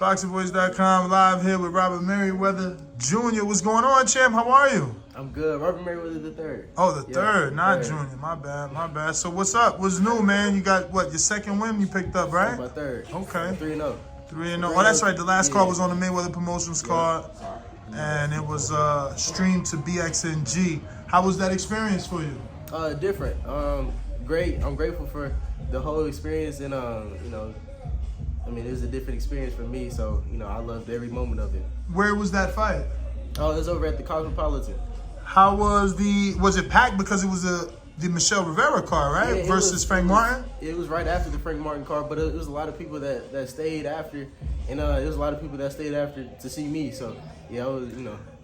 ThaBoxingvoice.com, live here with Robert Meriwether Jr. What's going on, champ? How are you? I'm good. Robert Meriwether the third. Oh, the third, not third. Junior. My bad. So what's up? What's new, man? You got, what, your second win you picked up, right? My third. Okay. 3-0. 3-0. Oh, that's right. The last card was on the Mayweather Promotions card, and it was streamed to BXNG. How was that experience for you? Different. Great. I'm grateful for the whole experience, and it was a different experience for me. So I loved every moment of it. Where was that fight? Oh, it was over at the Cosmopolitan. How was it packed because it was the Michelle Rivera card, right? Yeah, versus Frank Martin? It was right after the Frank Martin card, but it was a lot of people that stayed after, and it was a lot of people that stayed after to see me. So yeah, it was,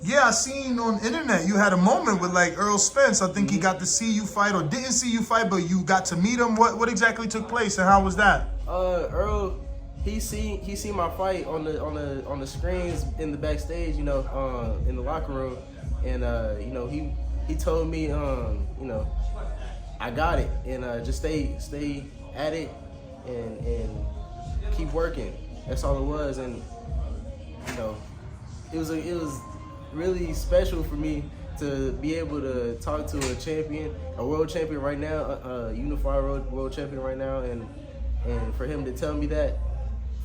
Yeah, I seen on the internet you had a moment with like Earl Spence. I think he got to see you fight or didn't see you fight, but you got to meet him. What exactly took place and how was that? Earl, he seen my fight on the screens in the backstage, in the locker room, and he told me I got it, and just stay at it and keep working. That's all it was, and it was really special for me to be able to talk to a champion, a world champion right now, a unified world champion right now, and for him to tell me that,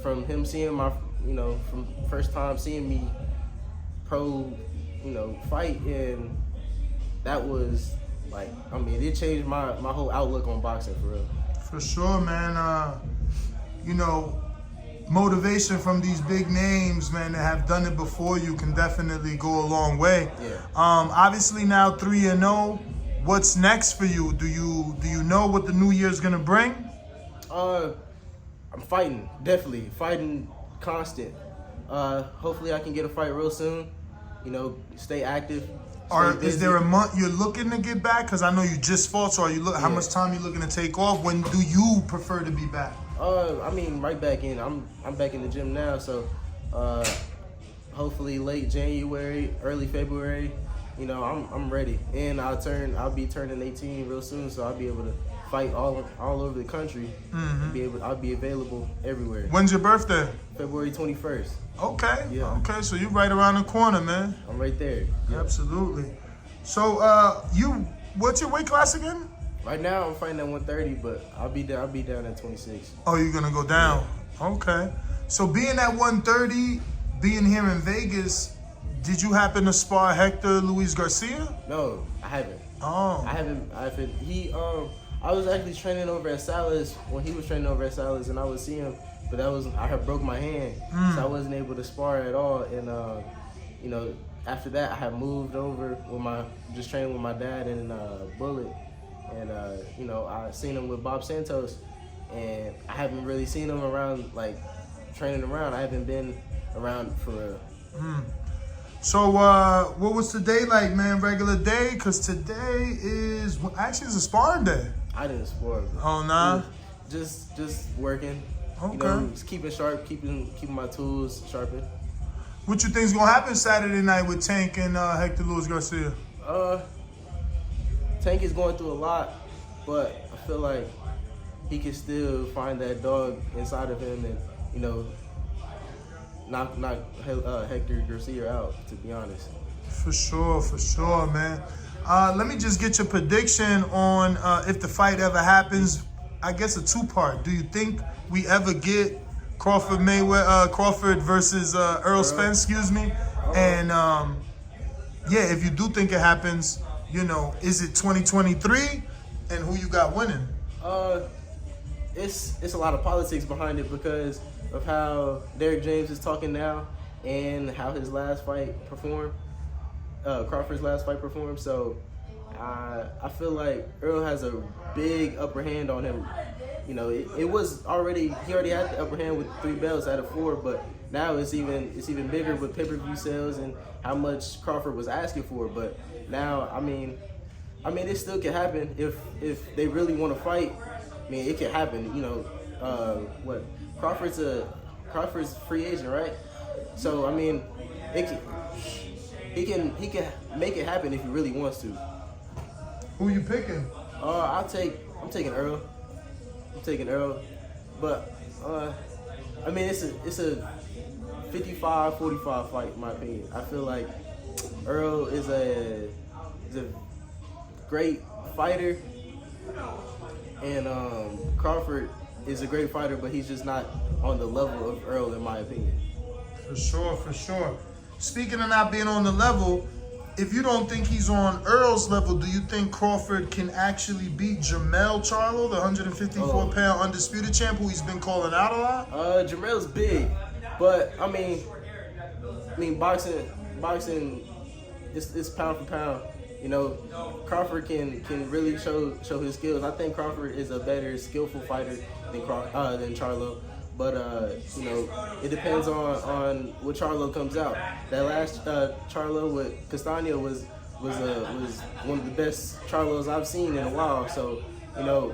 from him seeing my, from first time seeing me pro, fight, and that was like, it changed my whole outlook on boxing for real. For sure, man. Motivation from these big names, man, that have done it before you can definitely go a long way. Yeah. Obviously now 3-0. What's next for you? Do you know what the new year's gonna bring? I'm fighting, definitely fighting, constant. Hopefully I can get a fight real soon. Stay active. Is there a month you're looking to get back? Because I know you just fought, so how much time you looking to take off? When do you prefer to be back? Right back in. I'm back in the gym now, so hopefully late January, early February. I'm ready, and I'll be turning 18 real soon, so I'll be able to fight all over the country. I'll be available everywhere. When's your birthday? February 21st. Okay. Yeah. Okay, so you're right around the corner, man. I'm right there. Yeah. Absolutely. So what's your weight class again? Right now I'm fighting at 130, but I'll be down at 26. Oh, you're gonna go down. Yeah. Okay. So being at 130, being here in Vegas, did you happen to spar Hector Luis Garcia? No, I haven't. Oh. I haven't. I was actually training over at Salas when he was training over at Salas, and I would see him, but I had broke my hand, so I wasn't able to spar at all. And after that, I had moved over just training with my dad and Bullet, and I seen him with Bob Santos, and I haven't really seen him around, like training around. I haven't been around for real. So what was today like, man? Regular day? Because today is actually it's a sparring day. I didn't spar. Oh, nah? Just working. Okay. Just keeping sharp, keeping my tools sharpened. What you think's gonna happen Saturday night with Tank and Hector Luis Garcia? Tank is going through a lot, but I feel like he can still find that dog inside of him and, knock Hector Garcia out, to be honest. For sure, man. Let me just get your prediction on if the fight ever happens. I guess a two-part. Do you think we ever get Crawford versus Earl Spence, excuse me? And if you do think it happens, is it 2023? And who you got winning? It's a lot of politics behind it because of how Derrick James is talking now and how his last fight performed, Crawford's last fight performed. So I feel like Earl has a big upper hand on him. He already had the upper hand with 3 belts out of 4, but now it's even bigger with pay-per-view sales and how much Crawford was asking for. But now, it still can happen if they really want to fight. It can happen. Crawford's free agent, right? So he can make it happen if he really wants to. Who you picking? I'm taking Earl. But it's a 55-45 fight, in my opinion. I feel like Earl is a great fighter, and Crawford is a great fighter, but he's just not on the level of Earl, in my opinion. For sure, for sure. Speaking of not being on the level, if you don't think he's on Earl's level, do you think Crawford can actually beat Jermell Charlo, the 154-pound undisputed champ, who he's been calling out a lot? Jermell's big, but I mean, boxing, it's pound for pound. You know, Crawford can really show his skills. I think Crawford is a better skillful fighter than Charlo. But you know, it depends on what Charlo comes out. That last Charlo with Castano was one of the best Charlos I've seen in a while. So, you know,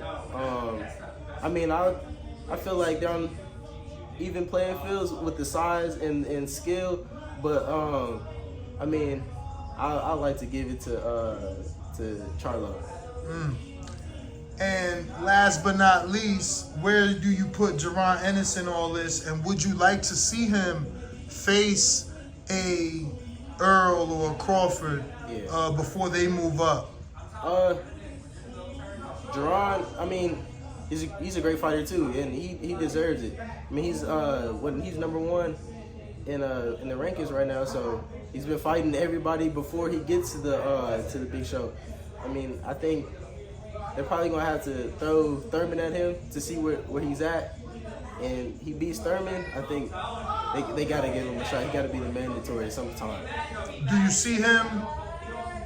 I mean, I feel like they're on even playing fields with the size and skill. But I mean, I like to give it to Charlo. And last but not least, where do you put Jaron Ennis in all this? And would you like to see him face a Earl or a Crawford before they move up? Jaron, I mean, he's a great fighter too, and he deserves it. I mean, he's number one in the rankings right now, so he's been fighting everybody before he gets to the big show. I mean, I think they're probably gonna have to throw Thurman at him to see where he's at, and he beats Thurman. I think they gotta give him a shot. He gotta be the mandatory sometime. Do you see him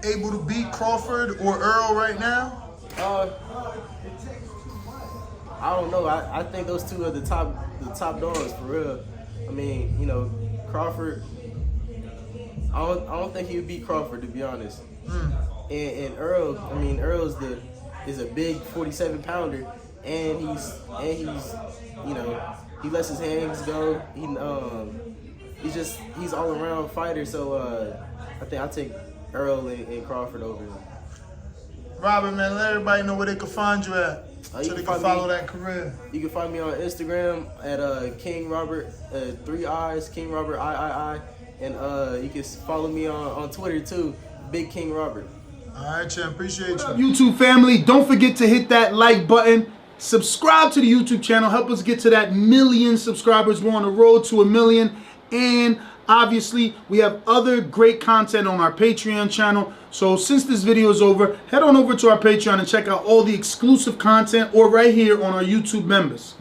able to beat Crawford or Earl right now? I don't know. I think those two are the top dogs for real. I mean, you know, Crawford. I don't think he would beat Crawford, to be honest. And Earl. I mean, Earl's is a big 47-pounder, and he's you know, he lets his hands go. He's all around fighter. So I think I take Earl and Crawford over him. Robert, man, let everybody know where they can find you at, so they can follow that career. You can find me on Instagram at King Robert, 3 I's, King Robert III, and you can follow me on Twitter too, Big King Robert. All right, champ, appreciate you. YouTube family, don't forget to hit that like button. Subscribe to the YouTube channel. Help us get to that 1 million subscribers. We're on the road to 1 million. And obviously, we have other great content on our Patreon channel. So since this video is over, head on over to our Patreon and check out all the exclusive content, or right here on our YouTube members.